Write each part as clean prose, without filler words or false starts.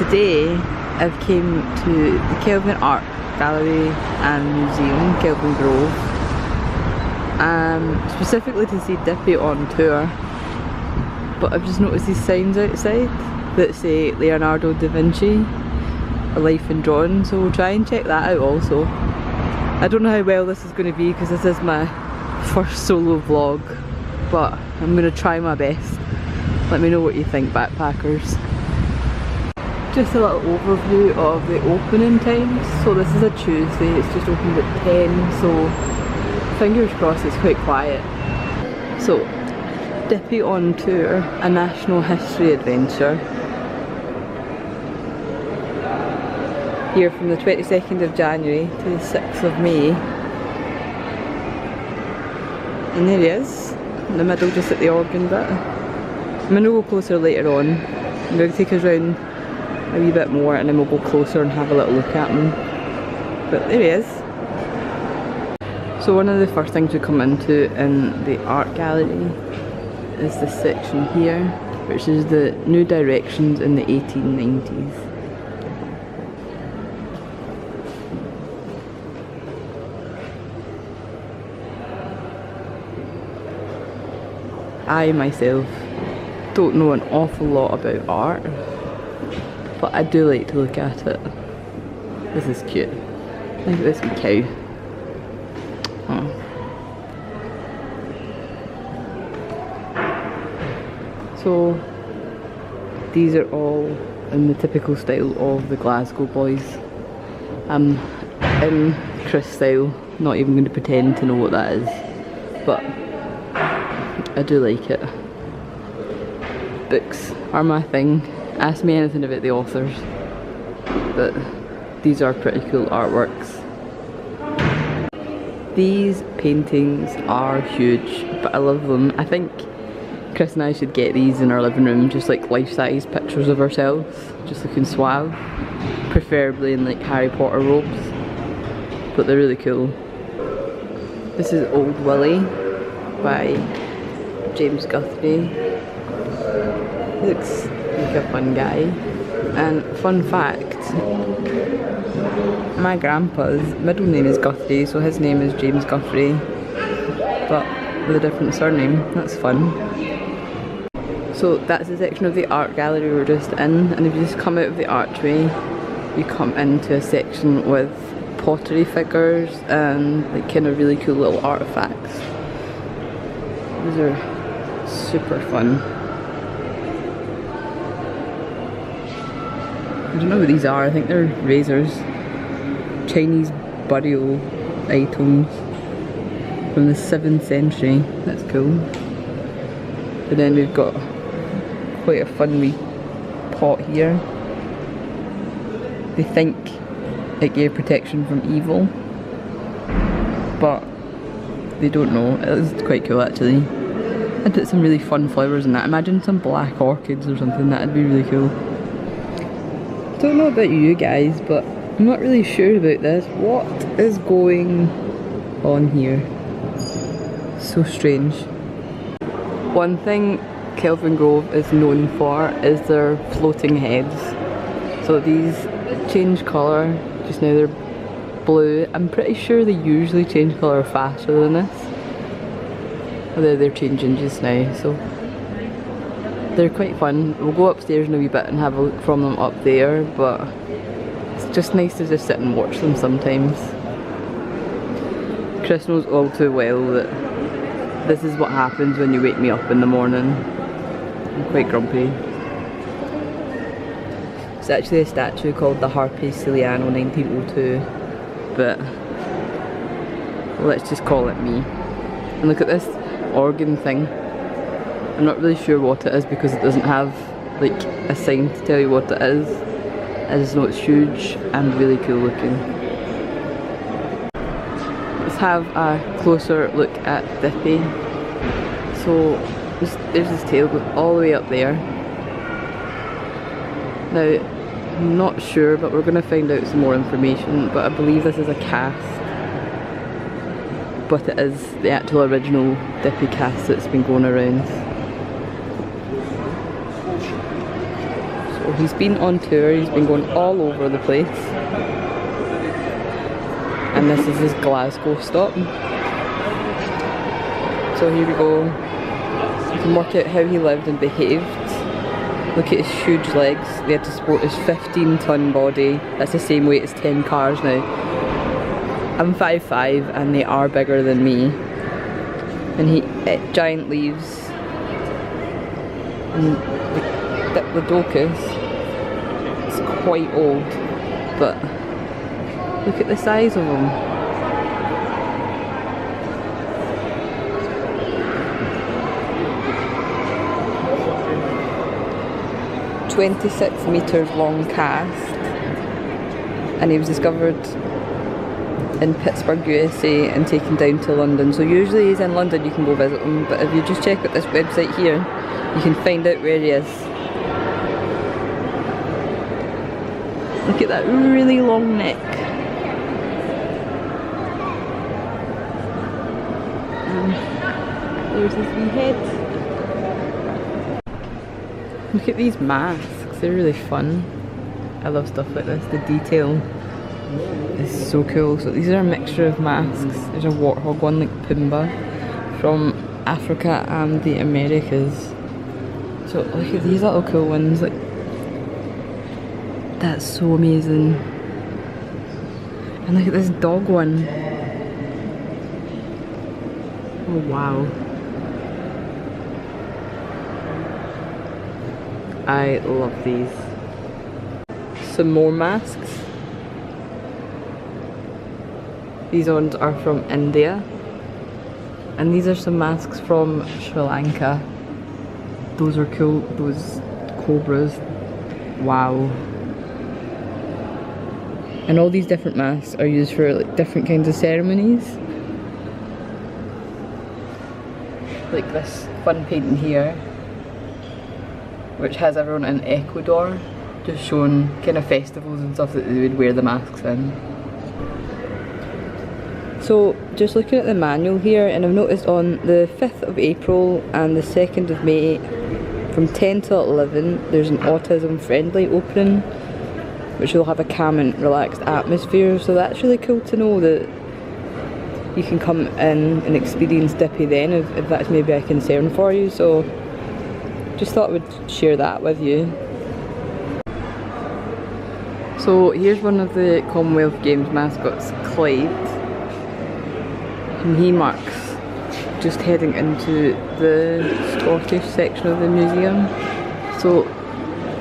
today I've came to the Kelvin Art Gallery and Museum, Kelvingrove, specifically to see Dippy on tour, but I've just noticed these signs outside that say Leonardo Divinci, a life in drawing, so we'll try and check that out also. I don't know how well this is going to be because this is my first solo vlog, but I'm going to try my best. Let me know what you think, backpackers. Just a little overview of the opening times. So this is a Tuesday, it's just opened at 10, so fingers crossed it's quite quiet. So, Dippy on tour, a national history adventure. Here from the 22nd of January to the 6th of May. And there he is, in the middle just at the organ bit. I'm going to go closer later on. I'm going to take us around a wee bit more and then we'll go closer and have a little look at him. But there he is. So one of the first things we come into in the art gallery is this section here, which is the new directions in the 1890s. I myself don't know an awful lot about art, but I do like to look at it. This is cute. Look at this wee cow. Oh. So these are all in the typical style of the Glasgow boys. I'm in Chris style, not even going to pretend to know what that is, but I do like it. Books are my thing. Ask me anything about the authors, but these are pretty cool artworks. These paintings are huge, but I love them. I think Chris and I should get these in our living room, just like life-size pictures of ourselves, just looking suave, preferably in like Harry Potter robes, but they're really cool. This is Old Willie by James Guthrie. He looks like a fun guy. And fun fact, my grandpa's middle name is Guthrie, so his name is James Guthrie, but with a different surname. That's fun. So that's the section of the art gallery we're just in, and if you just come out of the archway, you come into a section with pottery figures and like kind of really cool little artifacts. These are super fun. I don't know what these are, I think they're razors. Chinese burial items from the 7th century, that's cool. And then we've got quite a fun wee pot here. They think it gave protection from evil, but they don't know. It was quite cool actually. I'd put some really fun flowers in that. Imagine some black orchids or something, that'd be really cool. Don't know about you guys, but I'm not really sure about this. What is going on here? So strange. One thing Kelvingrove is known for is their floating heads. So these change colour, just now they're blue. I'm pretty sure they usually change colour faster than this. Although they're changing just now, so they're quite fun. We'll go upstairs in a wee bit and have a look from them up there, but it's just nice to just sit and watch them sometimes. Chris knows all too well that this is what happens when you wake me up in the morning. I'm quite grumpy. It's actually a statue called the Harpe Ciliano 1902, but let's just call it me. And look at this organ thing. I'm not really sure what it is because it doesn't have like a sign to tell you what it is. I just know it's huge and really cool looking. Let's have a closer look at Dippy. So there's his tail goes all the way up there. Now I'm not sure, but we're going to find out some more information, but I believe this is a cast. But it is the actual original Dippy cast that's been going around. So he's been on tour, he's been going all over the place. And this is his Glasgow stop. So here we go. You can work out how he lived and behaved. Look at his huge legs. They had to support his 15-ton body. That's the same weight as 10 cars now. I'm 5'5" and they are bigger than me. And he ate giant leaves. And the diplodocus is quite old, but look at the size of him. "26 meters long cast," and he was discovered in Pittsburgh, USA and taken down to London. So usually he's in London, you can go visit him, but if you just check out this website here, you can find out where he is. Look at that really long neck. There's his wee head. Look at these masks, they're really fun. I love stuff like this, the detail is so cool. So these are a mixture of masks. There's a warthog one like Pumbaa from Africa and the Americas. So look at these little cool ones, like that's so amazing. And look at this dog one. Oh wow. I love these. Some more masks. These ones are from India. And these are some masks from Sri Lanka. Those are cool, those cobras. Wow. And all these different masks are used for like different kinds of ceremonies. Like this fun painting here, which has everyone in Ecuador, just showing kind of festivals and stuff that they would wear the masks in. So just looking at the manual here, and I've noticed on the 5th of April and the 2nd of May from 10 till 11 there's an autism friendly opening, which will have a calm and relaxed atmosphere. So that's really cool to know that you can come in and experience Dippy then, if that's maybe a concern for you. So just thought I would share that with you. So here's one of the Commonwealth Games mascots, Clyde, and he marks just heading into the Scottish section of the museum. So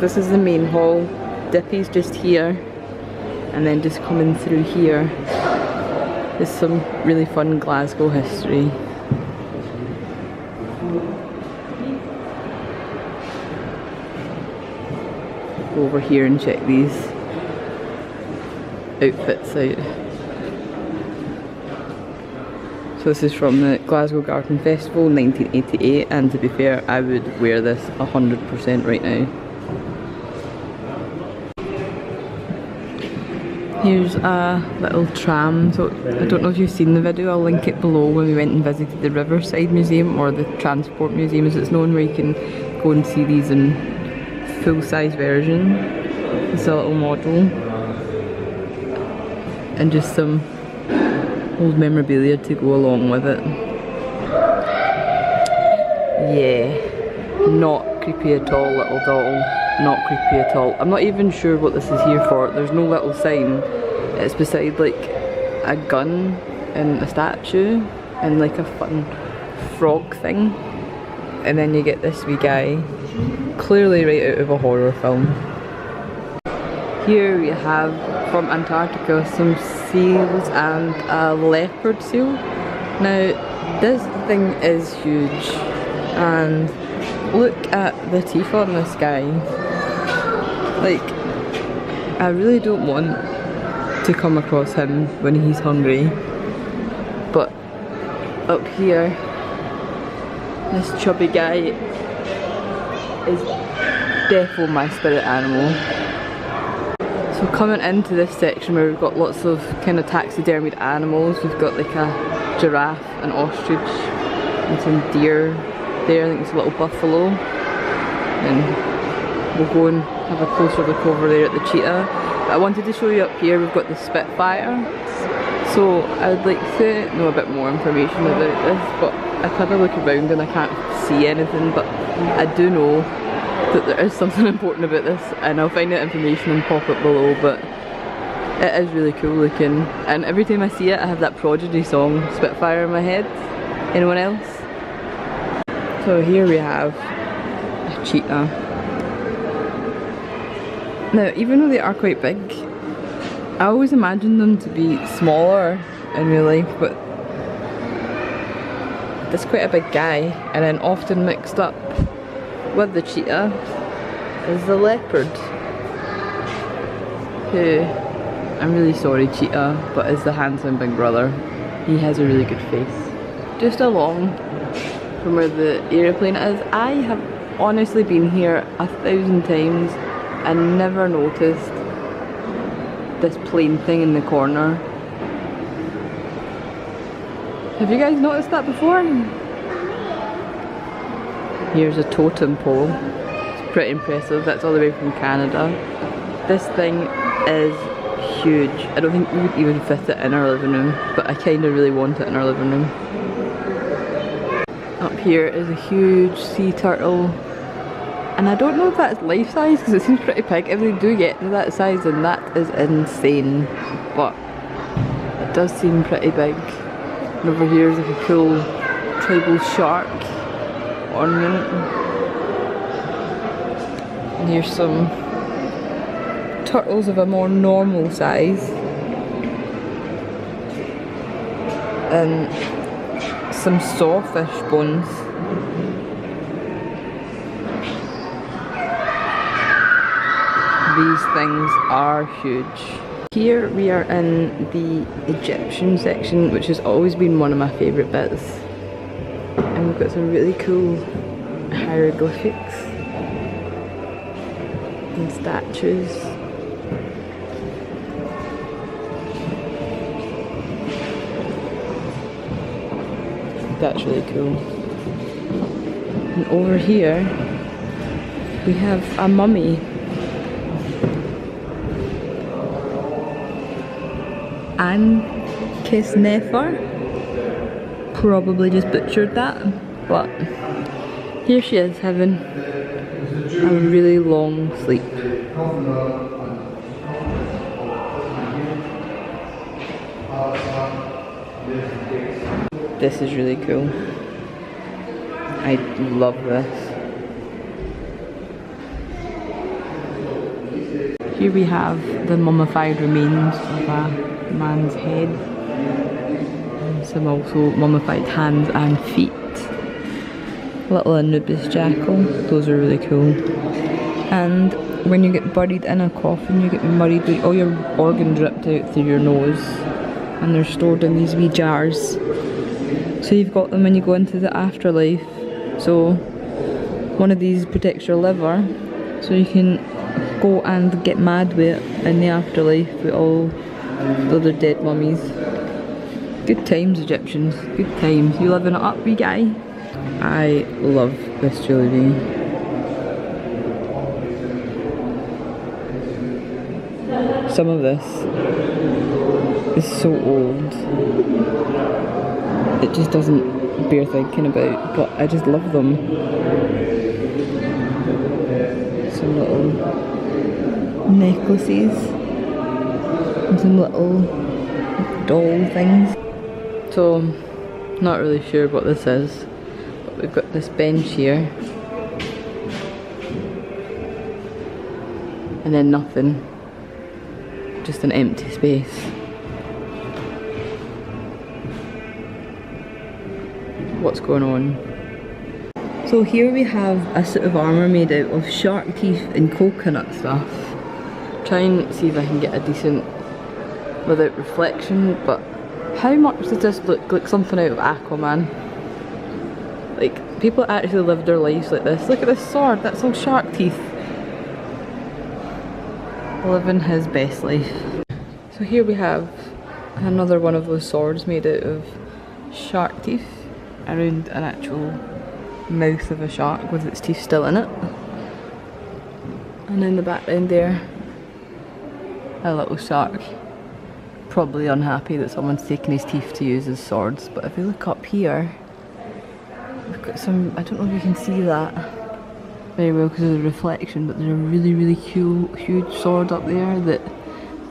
this is the main hall, Dippy's just here, and then just coming through here is some really fun Glasgow history. Go over here and check these outfits out. So this is from the Glasgow Garden Festival 1988, and to be fair, I would wear this 100% right now. Here's a little tram. So I don't know if you've seen the video, I'll link it below, when we went and visited the Riverside Museum, or the Transport Museum as it's known, where you can go and see these in full-size version. It's a little model. And just some old memorabilia to go along with it. Yeah, not creepy at all, little doll. Not creepy at all. I'm not even sure what this is here for. There's no little sign. It's beside like a gun and a statue and like a fun frog thing. And then you get this wee guy, clearly right out of a horror film. Here we have from Antarctica some seals and a leopard seal. Now this thing is huge, and look at the teeth on this guy. Like, I really don't want to come across him when he's hungry, but up here this chubby guy is defo my spirit animal. So coming into this section where we've got lots of kind of taxidermied animals, we've got like a giraffe, an ostrich, and some deer there. I think it's a little buffalo, and we'll go and have a closer look over there at the Cheetah. But I wanted to show you up here, we've got the Spitfire. So I would like to know a bit more information about this, but I've had a look around and I can't see anything, but I do know that there is something important about this, and I'll find that information and pop it below. But it is really cool looking, and every time I see it I have that Prodigy song Spitfire in my head. Anyone else? So here we have a Cheetah. Now, even though they are quite big, I always imagined them to be smaller in real life, but this is quite a big guy, and then often mixed up with the Cheetah is the leopard, who, I'm really sorry Cheetah, but is the handsome big brother. He has a really good face. Just along from where the aeroplane is, I have honestly been here 1,000 times and never noticed this plane thing in the corner. Have you guys noticed that before? Here's a totem pole. It's pretty impressive. That's all the way from Canada. This thing is huge. I don't think we would even fit it in our living room, but I kind of really want it in our living room. Up here is a huge sea turtle. And I don't know if that's life size because it seems pretty big. If they do get to that size, then that is insane. But it does seem pretty big. And over here is like a cool tribal shark ornament. And here's some turtles of a more normal size. And some sawfish bones. These things are huge. Here we are in the Egyptian section, which has always been one of my favourite bits. And we've got some really cool hieroglyphics and statues. That's really cool. And over here we have a mummy. Kisnefer. Probably just butchered that, but here she is having a really long sleep. This is really cool. I love this. Here we have the mummified remains of a man's head. And some also mummified hands and feet. Little Anubis jackal. Those are really cool. And when you get buried in a coffin, you get buried with all your organs ripped out through your nose. And they're stored in these wee jars. So you've got them when you go into the afterlife. So one of these protects your liver, so you can go and get mad with it in the afterlife with all the other dead mummies. Good times, Egyptians. Good times. You living it up, wee guy? I love this jewellery. Some of this is so old. It just doesn't bear thinking about, but I just love them. Some little necklaces and some little doll things. So, not really sure what this is, but we've got this bench here. And then nothing. Just an empty space. What's going on? So here we have a suit of armour made out of shark teeth and coconut stuff. Try and see if I can get a decent without reflection, but how much does this look like something out of Aquaman? Like, people actually live their lives like this. Look at this sword, that's all shark teeth. Living his best life. So here we have another one of those swords made out of shark teeth around an actual mouth of a shark with its teeth still in it. And in the background there, a little shark. Probably unhappy that someone's taken his teeth to use as swords. But if we look up here, we've got some, I don't know if you can see that very well because of the reflection, but there's a really, really cool, huge sword up there that,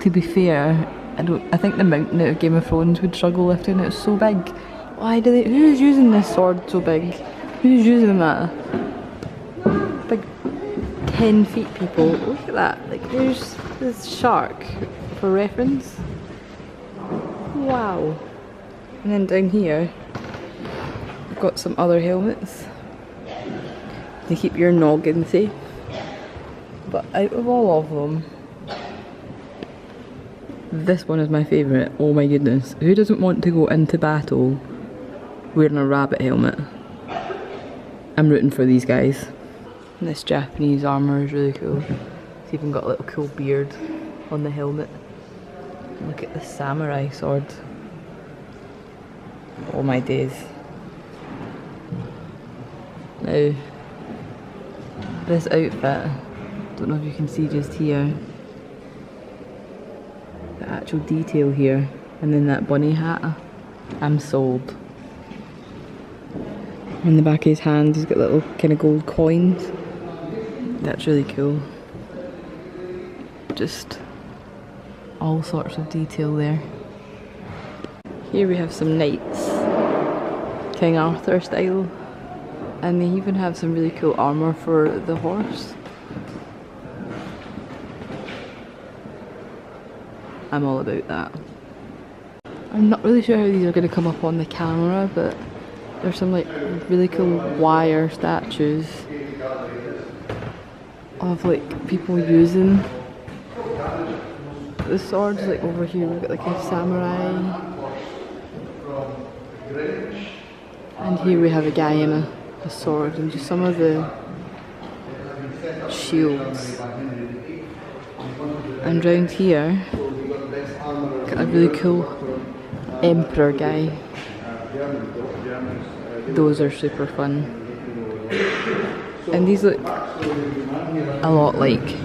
to be fair, I think the mountain out of Game of Thrones would struggle lifting it. It's so big. Why do they, who's using this sword so big? Who's using that? Big 10 feet people. Look at that. Like, there's this shark for reference. Wow. And then down here, we've got some other helmets to keep your noggin safe. But out of all of them, this one is my favourite. Oh my goodness. Who doesn't want to go into battle wearing a rabbit helmet? I'm rooting for these guys. And this Japanese armour is really cool. It's even got a little cool beard on the helmet. Look at the samurai sword. Oh my days. Now, this outfit, don't know if you can see just here, the actual detail here, and then that bunny hat. I'm sold. On the back of his hand he's got little kind of gold coins. That's really cool. Just all sorts of detail there. Here we have some knights, King Arthur style, and they even have some really cool armour for the horse. I'm all about that. I'm not really sure how these are going to come up on the camera, but there's some like really cool wire statues of like people using the swords. Like over here we've got like a samurai, and here we have a guy in a sword, and just some of the shields. And round here, got a really cool emperor guy. Those are super fun. And these look a lot like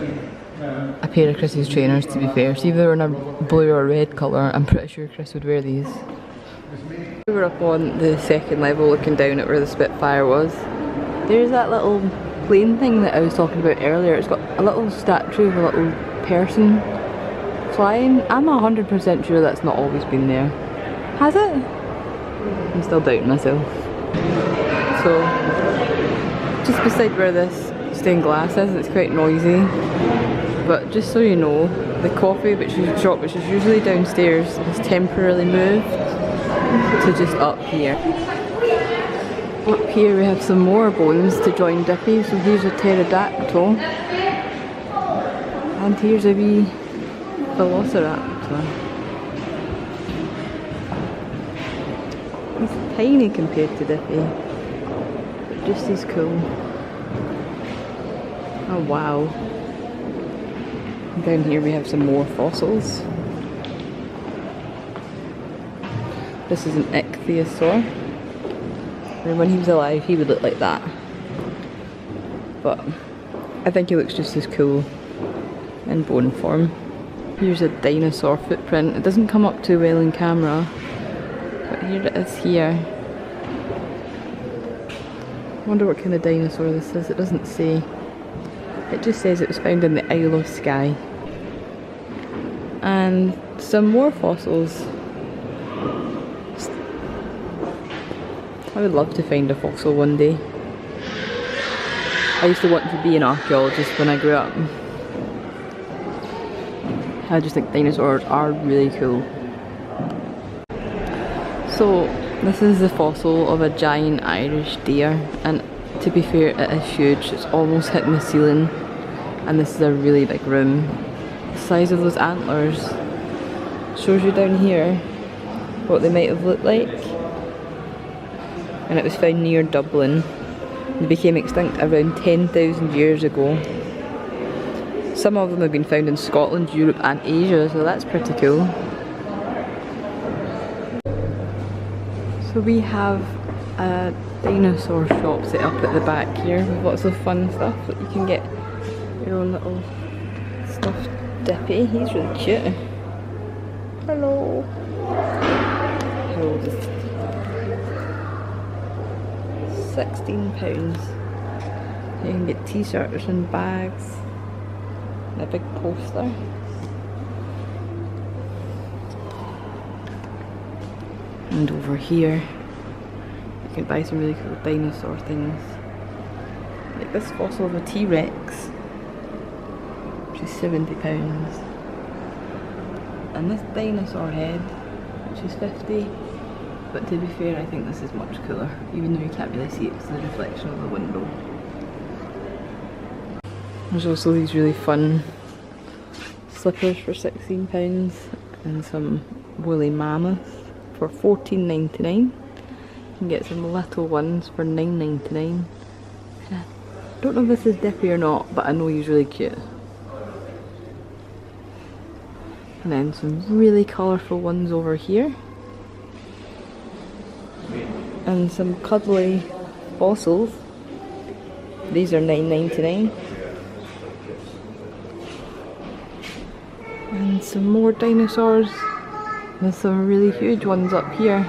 a pair of Chris's trainers, to be fair. See, if they were in a blue or red colour, I'm pretty sure Chris would wear these. We were up on the second level looking down at where the Spitfire was. There's that little plane thing that I was talking about earlier. It's got a little statue of a little person flying. I'm 100% sure that's not always been there. Has it? I'm still doubting myself. So, just beside where this stained glass is, it's quite noisy. But just so you know, the coffee shop, which is usually downstairs, has temporarily moved to just up here. Up here we have some more bones to join Dippy. So here's a pterodactyl, and here's a wee velociraptor. He's tiny compared to Dippy, but just as cool. Oh wow. Down here we have some more fossils. This is an ichthyosaur. And when he was alive he would look like that. But I think he looks just as cool in bone form. Here's a dinosaur footprint. It doesn't come up too well in camera, but here it is here. I wonder what kind of dinosaur this is. It doesn't say. It just says it was found in the Isle of Skye. And some more fossils. I would love to find a fossil one day. I used to want to be an archaeologist when I grew up. I just think dinosaurs are really cool. So this is the fossil of a giant Irish deer, and to be fair it is huge. It's almost hitting the ceiling, and this is a really big room. The size of those antlers shows you down here what they might have looked like. And it was found near Dublin. They became extinct around 10,000 years ago. Some of them have been found in Scotland, Europe and Asia, so that's pretty cool. So we have a dinosaur shop set up at the back here with lots of fun stuff that you can get your own little stuffed Dippy. He's really cute. Hello. How old is it? £16. You can get t-shirts and bags and a big poster. And over here you can buy some really cool dinosaur things. Like this fossil of a T-Rex, which is £70. And this dinosaur head, which is 50. But to be fair, I think this is much cooler, even though you can't really see it because of the reflection of the window. There's also these really fun slippers for £16 and some woolly mammoths for $14.99. You can get some little ones for $9.99. I don't know if this is Dippy or not, but I know he's really cute. And then some really colourful ones over here. And some cuddly fossils. These are $9.99. And some more dinosaurs. There's some really huge ones up here.